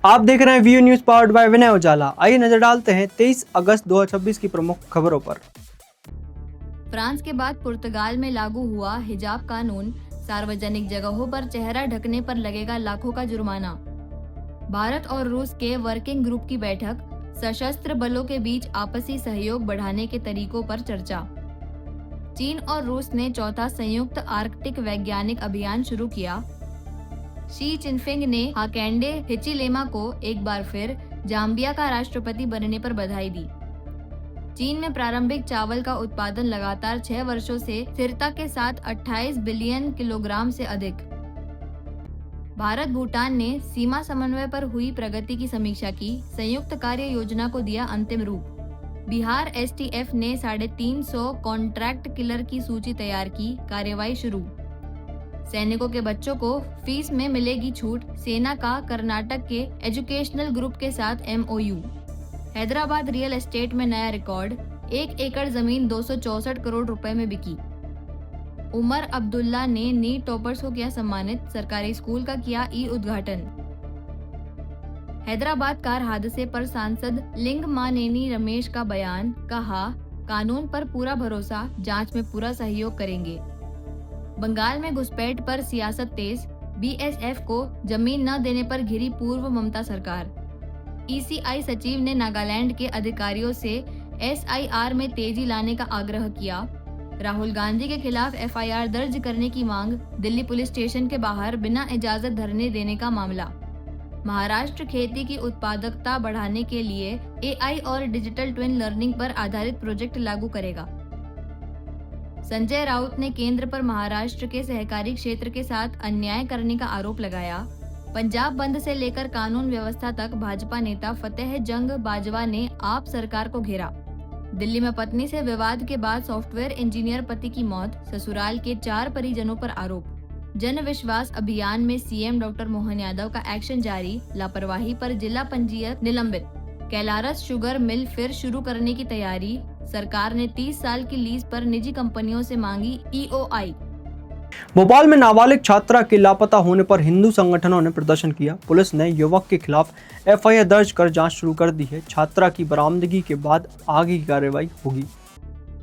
आप देख रहे हैं व्यू न्यूज पावर्ड बाय विनय उजाला। आइए नजर डालते हैं 23 अगस्त 2026 की प्रमुख खबरों पर। फ्रांस के बाद पुर्तगाल में लागू हुआ हिजाब कानून। सार्वजनिक जगहों पर चेहरा ढकने पर लगेगा लाखों का जुर्माना। भारत और रूस के वर्किंग ग्रुप की बैठक। सशस्त्र बलों के बीच आपसी सहयोग बढ़ाने के तरीकों पर चर्चा। चीन और रूस ने चौथा संयुक्त आर्कटिक वैज्ञानिक अभियान शुरू किया। शी चिनफिंग ने हाकेंडे हिचिलेमा को एक बार फिर जाम्बिया का राष्ट्रपति बनने पर बधाई दी। चीन में प्रारंभिक चावल का उत्पादन लगातार 6 वर्षों से स्थिरता के साथ 28 बिलियन किलोग्राम से अधिक। भारत भूटान ने सीमा समन्वय पर हुई प्रगति की समीक्षा की। संयुक्त कार्य योजना को दिया अंतिम रूप। बिहार एसटीएफ ने 350 कॉन्ट्रैक्ट किलर की सूची तैयार की। कार्रवाई शुरू। सैनिकों के बच्चों को फीस में मिलेगी छूट। सेना का कर्नाटक के एजुकेशनल ग्रुप के साथ MOU। हैदराबाद रियल एस्टेट में नया रिकॉर्ड। 1 एकड़ जमीन 264 करोड़ रुपए में बिकी। उमर अब्दुल्ला ने नीट टॉपर्स को किया सम्मानित। सरकारी स्कूल का किया उद्घाटन। हैदराबाद कार हादसे पर सांसद लिंगमानेनी रमेश का बयान। कहा, कानून पर पूरा भरोसा, जांच में पूरा सहयोग करेंगे। बंगाल में घुसपैठ पर सियासत तेज। BSF को जमीन न देने पर घिरी पूर्व ममता सरकार। ECI सचिव ने नागालैंड के अधिकारियों से SIR में तेजी लाने का आग्रह किया। राहुल गांधी के खिलाफ FIR दर्ज करने की मांग। दिल्ली पुलिस स्टेशन के बाहर बिना इजाजत धरने देने का मामला। महाराष्ट्र खेती की उत्पादकता बढ़ाने के लिए AI और डिजिटल ट्विन लर्निंग पर आधारित प्रोजेक्ट लागू करेगा। संजय राउत ने केंद्र पर महाराष्ट्र के सहकारी क्षेत्र के साथ अन्याय करने का आरोप लगाया। पंजाब बंद से लेकर कानून व्यवस्था तक भाजपा नेता फतेह जंग बाजवा ने आप सरकार को घेरा। दिल्ली में पत्नी से विवाद के बाद सॉफ्टवेयर इंजीनियर पति की मौत। ससुराल के 4 परिजनों पर आरोप। जन विश्वास अभियान में CM डॉक्टर मोहन यादव का एक्शन जारी। लापरवाही पर जिला पंजीयक निलंबित। कैलारस शुगर मिल फिर शुरू करने की तैयारी। सरकार ने 30 साल की लीज पर निजी कंपनियों से मांगी EOI। भोपाल में नाबालिग छात्रा के लापता होने पर हिंदू संगठनों ने प्रदर्शन किया। पुलिस ने युवक के खिलाफ FIR दर्ज कर जांच शुरू कर दी है। छात्रा की बरामदगी के बाद आगे की कार्रवाई होगी।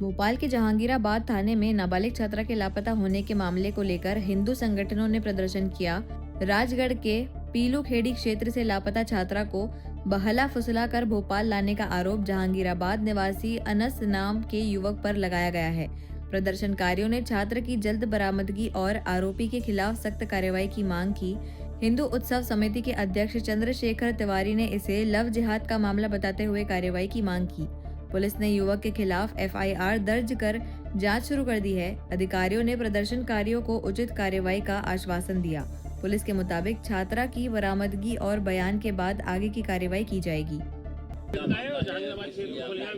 भोपाल के जहांगीराबाद थाने में नाबालिग छात्रा के लापता होने के मामले को लेकर हिंदू संगठनों ने प्रदर्शन किया। राजगढ़ के पीलूखेड़ी क्षेत्र से लापता छात्रा को बहला फुसला कर भोपाल लाने का आरोप जहांगीराबाद निवासी अनस नाम के युवक पर लगाया गया है। प्रदर्शनकारियों ने छात्र की जल्द बरामदगी और आरोपी के खिलाफ सख्त कार्रवाई की मांग की। हिंदू उत्सव समिति के अध्यक्ष चंद्रशेखर तिवारी ने इसे लव जिहाद का मामला बताते हुए कार्रवाई की मांग की। पुलिस ने युवक के खिलाफ FIR दर्ज कर जांच शुरू कर दी है। अधिकारियों ने प्रदर्शनकारियों को उचित कार्रवाई का आश्वासन दिया। पुलिस के मुताबिक छात्रा की बरामदगी और बयान के बाद आगे की कार्रवाई की जाएगी।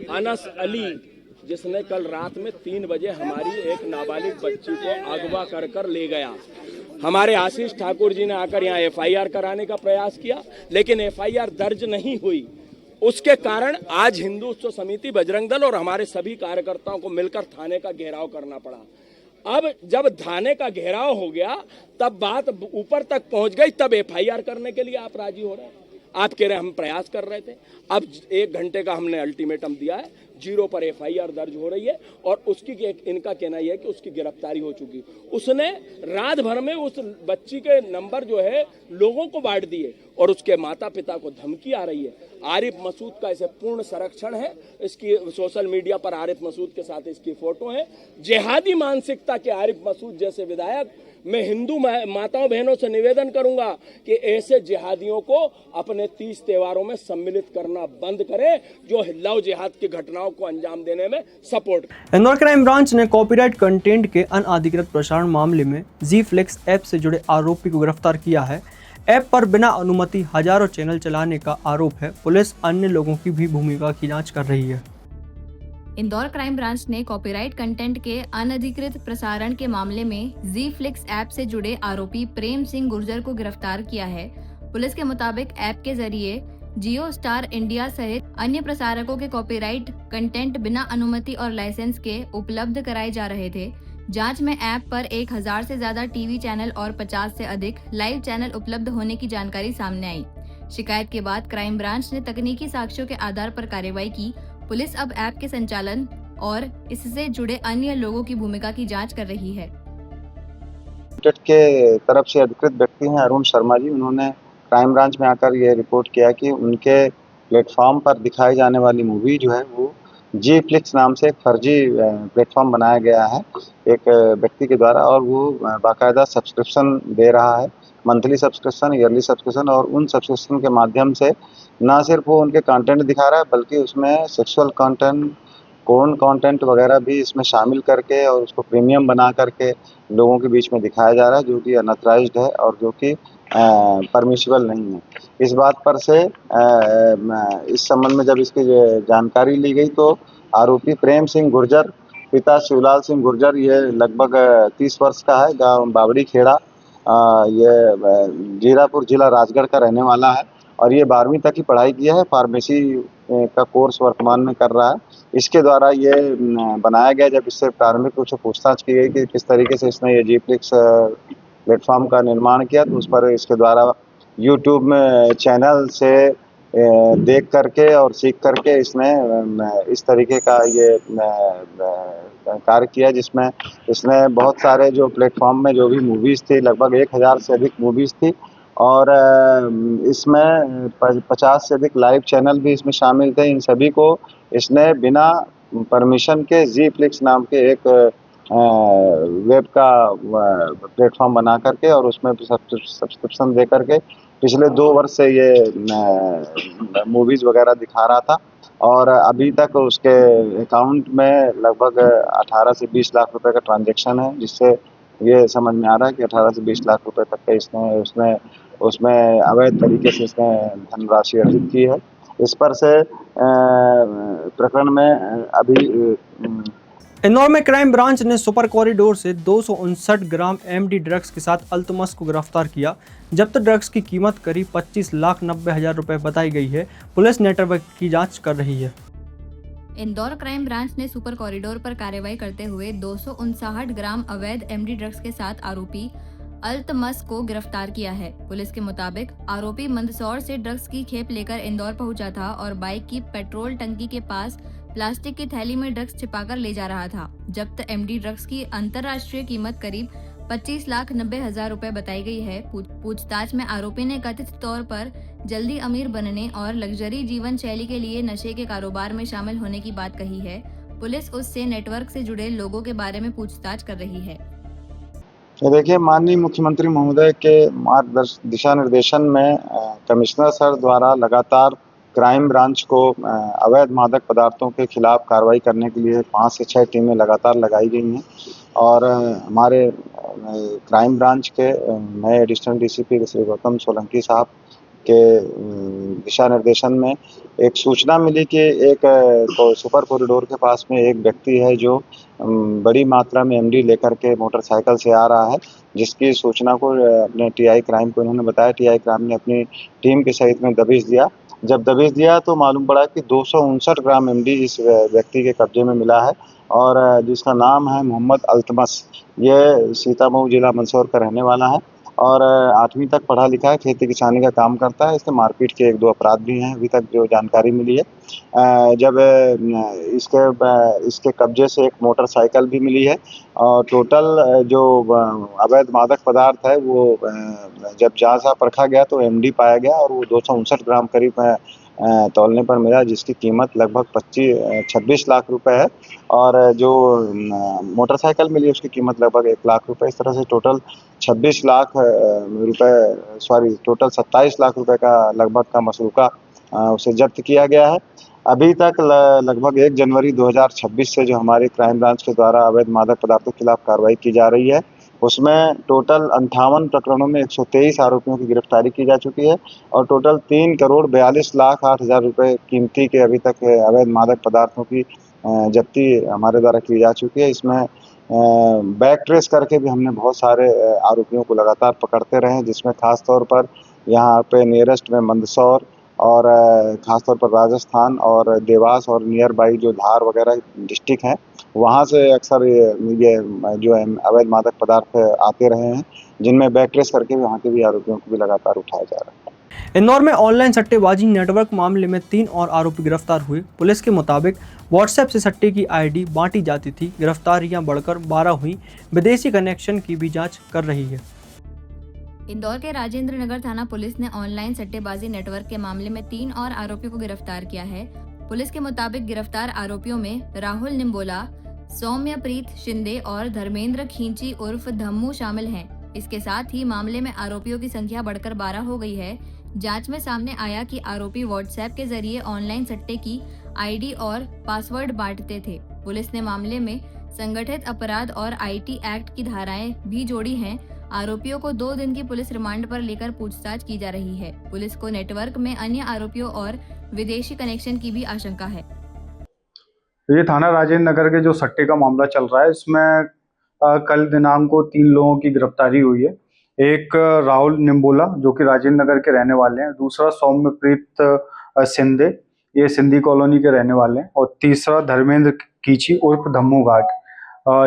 अनस अली, जिसने कल रात में 3 बजे हमारी एक नाबालिग बच्ची को अगवा कर ले गया। हमारे आशीष ठाकुर जी ने आकर यहाँ FIR कराने का प्रयास किया, लेकिन FIR दर्ज नहीं हुई। उसके कारण आज हिंदू उत्सव समिति, बजरंग दल और हमारे सभी कार्यकर्ताओं को मिलकर थाने का घेराव करना पड़ा। अब जब थाने का घेराव हो गया, तब बात ऊपर तक पहुंच गई, तब FIR करने के लिए आप राजी हो रहे हैं। आप कह रहे हैं हम प्रयास कर रहे थे। अब 1 घंटे का हमने अल्टीमेटम दिया है। 0 पर FIR दर्ज हो रही है और उसकी इनका कहना यह है कि उसकी गिरफ्तारी हो चुकी। उसने रात भर में उस बच्ची के नंबर जो है लोगों को बांट दिए और उसके माता पिता को धमकी आ रही है। आरिफ मसूद का इसे पूर्ण संरक्षण है। इसकी सोशल मीडिया पर आरिफ मसूद के साथ इसकी फोटो है। जिहादी मानसिकता के आरिफ मसूद जैसे विधायक, मैं हिंदू माताओं बहनों से निवेदन करूंगा कि ऐसे जिहादियों को अपने 30 त्योहारों में सम्मिलित करना बंद करें, जो लव जिहाद की घटनाओं को अंजाम देने में सपोर्ट। इंदौर क्राइम ब्रांच ने कॉपीराइट कंटेंट के अनअधिकृत प्रसारण मामले में ZFlix ऐप से जुड़े आरोपी को गिरफ्तार किया है। ऐप पर बिना अनुमति हजारों चैनल चलाने का आरोप है। पुलिस अन्य लोगों की भी भूमिका की जांच कर रही है। इंदौर क्राइम ब्रांच ने कॉपीराइट कंटेंट के अनधिकृत प्रसारण के मामले में ZFlix ऐप से जुड़े आरोपी प्रेम सिंह गुर्जर को गिरफ्तार किया है। पुलिस के मुताबिक ऐप के जरिए जियो स्टार इंडिया सहित अन्य प्रसारकों के कॉपीराइट कंटेंट बिना अनुमति और लाइसेंस के उपलब्ध कराए जा रहे थे। जांच में ऐप पर 1000 से ज्यादा टीवी चैनल और 50 से अधिक लाइव चैनल उपलब्ध होने की जानकारी सामने आई। शिकायत के बाद क्राइम ब्रांच ने तकनीकी साक्ष्यों के आधार पर कार्रवाई की। पुलिस अब ऐप के संचालन और इससे जुड़े अन्य लोगों की भूमिका की जांच कर रही है। लिमिटेड के तरफ से अधिकृत व्यक्ति हैं अरुण शर्मा जी। उन्होंने क्राइम ब्रांच में आकर ये रिपोर्ट किया कि उनके प्लेटफॉर्म पर दिखाई जाने वाली मूवी जो है वो जी फ्लिक्स नाम से एक फर्जी प्लेटफॉर्म बनाया गया है एक व्यक्ति के द्वारा, और वो बाकायदा सब्सक्रिप्शन दे रहा है, मंथली सब्सक्रिप्शन, ईयरली सब्सक्रिप्शन, और उन सब्सक्रिप्शन के माध्यम से ना सिर्फ वो उनके कंटेंट दिखा रहा है बल्कि उसमें सेक्सुअल कंटेंट, पोर्न कंटेंट वगैरह भी इसमें शामिल करके और उसको प्रीमियम बना करके लोगों के बीच में दिखाया जा रहा है, जो कि अनऑथराइज्ड है और जो कि परमिसिबल नहीं है। इस बात पर से इस संबंध में जब इसकी जानकारी ली गई तो आरोपी प्रेम सिंह गुर्जर, पिता शिवलाल सिंह गुर्जर, ये लगभग 30 वर्ष का है, गांव बावड़ी खेड़ा, ये जीरापुर जिला राजगढ़ का रहने वाला है और ये 12वीं तक की पढ़ाई किया है। फार्मेसी का कोर्स वर्तमान में कर रहा है। इसके द्वारा ये बनाया गया। जब इससे प्रारंभिक रूप से पूछताछ की गई कि किस तरीके से इसने ये जीफ्लिक्स प्लेटफॉर्म का निर्माण किया, तो उस पर इसके द्वारा यूट्यूब में चैनल से देख करके और सीख करके इसने इस तरीके का ये कार्य किया, जिसमें इसने बहुत सारे जो प्लेटफॉर्म में जो भी मूवीज़ थी, लगभग 1000 से अधिक मूवीज़ थी और इसमें 50 से अधिक लाइव चैनल भी इसमें शामिल थे। इन सभी को इसने बिना परमिशन के जी फ्लिक्स नाम के एक वेब का प्लेटफॉर्म बना करके और उसमें सब्सक्रिप्शन दे करके पिछले 2 वर्ष से ये मूवीज़ वगैरह दिखा रहा था और अभी तक उसके अकाउंट में लगभग 18 से 20 लाख रुपए का ट्रांजैक्शन है, जिससे ये समझ में आ रहा है कि 18 से 20 लाख रुपए तक का उसमें अवैध तरीके से इसने धनराशि अर्जित की है। इस पर से प्रकरण में अभी इंदौर में क्राइम ब्रांच ने सुपर कॉरिडोर से 259 ग्राम एमडी ड्रग्स के साथ अल्तमस को गिरफ्तार किया। जब्त ड्रग्स की कीमत करीब 25,90,000 रुपए बताई गई है। पुलिस नेटवर्क की जांच कर रही है। इंदौर क्राइम ब्रांच ने सुपर कॉरिडोर पर कार्रवाई करते हुए 259 ग्राम अवैध एमडी ड्रग्स के साथ आरोपी अल्तमस को गिरफ्तार किया है। पुलिस के मुताबिक आरोपी मंदसौर से ड्रग्स की खेप लेकर इंदौर पहुंचा था और बाइक की पेट्रोल टंकी के पास प्लास्टिक की थैली में ड्रग्स छिपाकर ले जा रहा था। जब्त एमडी ड्रग्स की अंतर्राष्ट्रीय कीमत करीब 25,90,000 रुपए बताई गई है। पूछताछ में आरोपी ने कथित तौर पर जल्दी अमीर बनने और लग्जरी जीवन शैली के लिए नशे के कारोबार में शामिल होने की बात कही है। पुलिस उससे नेटवर्क से जुड़े लोगों के बारे में पूछताछ कर रही है। देखिए, माननीय मुख्यमंत्री महोदय के दिशा निर्देशन में कमिश्नर सर द्वारा लगातार क्राइम ब्रांच को अवैध मादक पदार्थों के खिलाफ कार्रवाई करने के लिए 5 से 6 टीमें लगातार लगाई गई हैं और हमारे क्राइम ब्रांच के नए एडिशनल डीसीपी श्री गौतम सोलंकी साहब के दिशा निर्देशन में एक सूचना मिली कि एक सुपर कॉरिडोर के पास में एक व्यक्ति है जो बड़ी मात्रा में एमडी लेकर के मोटरसाइकिल से आ रहा है, जिसकी सूचना को अपने टीआई क्राइम को उन्होंने बताया। टीआई क्राइम ने अपनी टीम के सहित में दबिश दिया। जब दबिश दिया तो मालूम पड़ा कि 259 ग्राम एमडी इस व्यक्ति के कब्जे में मिला है और जिसका नाम है मोहम्मद अल्तमस। ये सीतामऊ जिला मंदसौर का रहने वाला है और 8वीं तक पढ़ा लिखा है, खेती किसानी का काम करता है। इसके मारपीट के 1-2 अपराध भी हैं, अभी तक जो जानकारी मिली है। जब इसके कब्जे से एक मोटरसाइकिल भी मिली है और टोटल जो अवैध मादक पदार्थ है वो जब जांच परखा गया तो एमडी पाया गया और वो 259 ग्राम करीब तौलने पर मिला, जिसकी कीमत लगभग 26 लाख रुपए है और जो मोटरसाइकिल मिली उसकी कीमत लगभग 1 लाख रुपए। इस तरह से टोटल 26 लाख रुपए टोटल 27 लाख रुपए का लगभग का मसरूका उसे जब्त किया गया है। अभी तक लगभग 1 जनवरी 2026 से जो हमारे क्राइम ब्रांच के द्वारा अवैध मादक पदार्थों के खिलाफ कार्रवाई की जा रही है, उसमें टोटल 58 प्रकरणों में 123 आरोपियों की गिरफ्तारी की जा चुकी है और टोटल 3,42,08,000 रुपए कीमती के अभी तक अवैध मादक पदार्थों की जब्ती हमारे द्वारा की जा चुकी है। इसमें बैक ट्रेस करके भी हमने बहुत सारे आरोपियों को लगातार पकड़ते रहे, जिसमें खास तौर पर यहाँ पे नियरेस्ट में मंदसौर और खासतौर पर राजस्थान और देवास और नियर बाई जो धार वगैरह डिस्ट्रिक्ट हैं, वहाँ से अक्सर ये जो है अवैध मादक पदार्थ आते रहे हैं, जिनमें बैक ट्रेस करके वहाँ के भी आरोपियों को भी लगातार उठाया जा रहा है। इंदौर में ऑनलाइन सट्टेबाजी नेटवर्क मामले में 3 और आरोपी गिरफ्तार हुए। पुलिस के मुताबिक व्हाट्सएप से सट्टे की आईडी बांटी जाती थी। गिरफ्तारियां बढ़कर 12 हुई। विदेशी कनेक्शन की भी जांच कर रही है। इंदौर के राजेंद्र नगर थाना पुलिस ने ऑनलाइन सट्टेबाजी नेटवर्क के मामले में 3 और आरोपियों को गिरफ्तार किया है। पुलिस के मुताबिक गिरफ्तार आरोपियों में राहुल निम्बोला, सौम्यप्रीत शिंदे और धर्मेंद्र खींची उर्फ धम्मू शामिल हैं। इसके साथ ही मामले में आरोपियों की संख्या बढ़कर 12 हो गई है। जांच में सामने आया कि आरोपी व्हाट्सएप के जरिए ऑनलाइन सट्टे की आईडी और पासवर्ड बांटते थे। पुलिस ने मामले में संगठित अपराध और आईटी एक्ट की धाराएं भी जोड़ी हैं। आरोपियों को 2 दिन की पुलिस रिमांड पर लेकर पूछताछ की जा रही है। पुलिस को नेटवर्क में अन्य आरोपियों और विदेशी कनेक्शन की भी आशंका है। ये थाना राजेंद्र नगर के जो सट्टे का मामला चल रहा है, इसमें कल दिनांक को 3 लोगों की गिरफ्तारी हुई है। एक राहुल निम्बोला जो कि राजेंद्र नगर के रहने वाले हैं, दूसरा सौम्यप्रीत शिंदे, ये सिंधी कॉलोनी के रहने वाले हैं, और तीसरा धर्मेंद्र कीची उर्फ धम्मू घाट,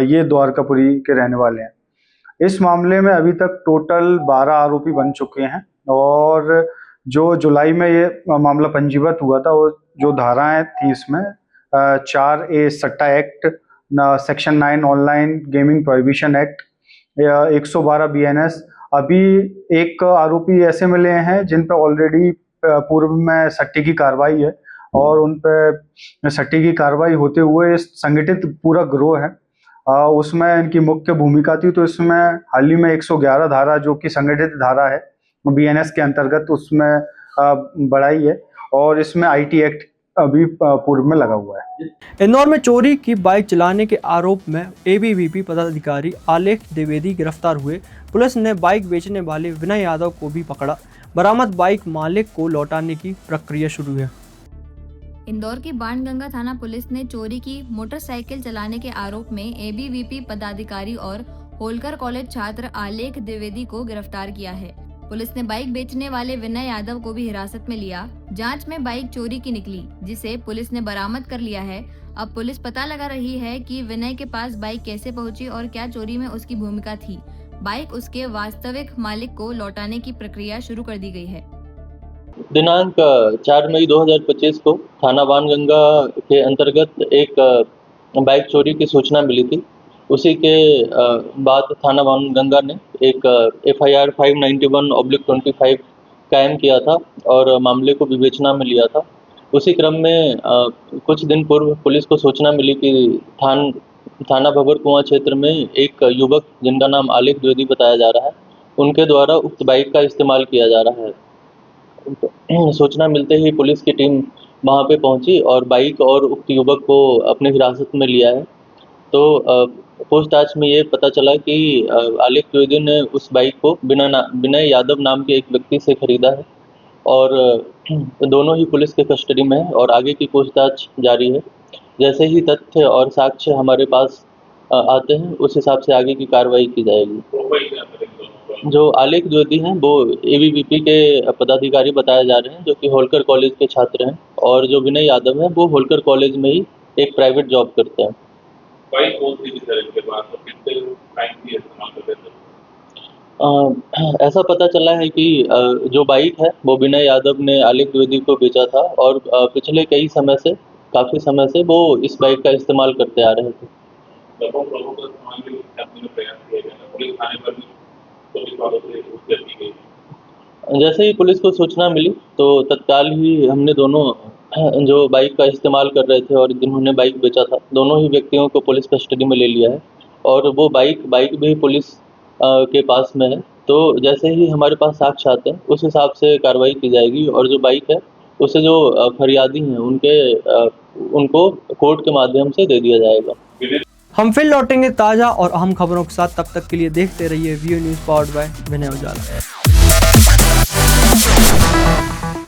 ये द्वारकापुरी के रहने वाले हैं। इस मामले में अभी तक टोटल 12 आरोपी बन चुके हैं, और जो जुलाई में ये मामला पंजीबद्ध हुआ था, वो जो धाराएं थी इसमें 4A सट्टा act, section 9 online gaming prohibition act, 112 BNS। अभी एक आरोपी ऐसे मिले हैं जिन पे ऑलरेडी पूर्व में सट्टे की कार्रवाई है, और उन पे सट्टे की कार्रवाई होते हुए संगठित पूरा गिरोह है, उसमें इनकी मुख्य भूमिका थी। तो इसमें हाल ही में 111 धारा जो कि संगठित धारा है BNS के अंतर्गत, उसमें बढ़ाई है, और इसमें IT एक्ट अभी पूर्व में लगा हुआ है। इंदौर में चोरी की बाइक चलाने के आरोप में ABVP पदाधिकारी आलेख द्विवेदी गिरफ्तार हुए। पुलिस ने बाइक बेचने वाले विनय यादव को भी पकड़ा। बरामद बाइक मालिक को लौटाने की प्रक्रिया शुरू है। इंदौर की बाणगंगा थाना पुलिस ने चोरी की मोटरसाइकिल चलाने के आरोप में ABVP पदाधिकारी और होलकर कॉलेज छात्र आलेख द्विवेदी को गिरफ्तार किया है। पुलिस ने बाइक बेचने वाले विनय यादव को भी हिरासत में लिया। जांच में बाइक चोरी की निकली, जिसे पुलिस ने बरामद कर लिया है। अब पुलिस पता लगा रही है कि विनय के पास बाइक कैसे पहुंची और क्या चोरी में उसकी भूमिका थी। बाइक उसके वास्तविक मालिक को लौटाने की प्रक्रिया शुरू कर दी गई है। दिनांक 4 मई 2025 को थाना बाणगंगा के अंतर्गत एक बाइक चोरी की सूचना मिली थी। उसी के बाद थाना बाणगंगा ने एक FIR 591/25 कायम किया था और मामले को विवेचना में लिया था। उसी क्रम में कुछ दिन पूर्व पुलिस को सूचना मिली कि थाना भबर कुआं क्षेत्र में एक युवक जिनका नाम आलेख द्विवेदी बताया जा रहा है, उनके द्वारा उक्त बाइक का इस्तेमाल किया जा रहा है। सूचना मिलते ही पुलिस की टीम वहां पे पहुंची और बाइक और उक्त युवक को अपनी हिरासत में लिया है। तो पूछताछ में ये पता चला कि आलेख द्विवेदी ने उस बाइक को विनय यादव नाम के एक व्यक्ति से खरीदा है, और दोनों ही पुलिस के कस्टडी में है और आगे की पूछताछ जारी है। जैसे ही तथ्य और साक्ष्य हमारे पास आते हैं, उस हिसाब से आगे की कार्रवाई की जाएगी। जो आलेख द्विवेदी हैं वो ABVP के पदाधिकारी बताए जा रहे हैं, जो कि होलकर कॉलेज के छात्र हैं, और जो विनय यादव हैं वो होलकर कॉलेज में ही एक प्राइवेट जॉब करते हैं। ऐसा पता चला है कि जो बाइक है वो विनय यादव ने आलेख द्विवेदी को बेचा था, और पिछले काफी समय से वो इस बाइक का इस्तेमाल करते आ रहे थे। जैसे ही पुलिस को सूचना मिली तो तत्काल ही हमने दोनों जो बाइक का इस्तेमाल कर रहे थे और जिन्होंने बाइक बेचा था, दोनों ही व्यक्तियों को पुलिस कस्टडी में ले लिया है, और वो बाइक भी पुलिस के पास में है। तो जैसे ही हमारे पास साक्ष्य आते हैं, उस हिसाब से कार्रवाई की जाएगी, और जो बाइक है उसे जो फरियादी हैं उनको कोर्ट के माध्यम से दे दिया जाएगा। हम फिर लौटेंगे ताज़ा और अहम खबरों के साथ। तब तक के लिए देखते रहिए VO news powered by Vinay Ujala.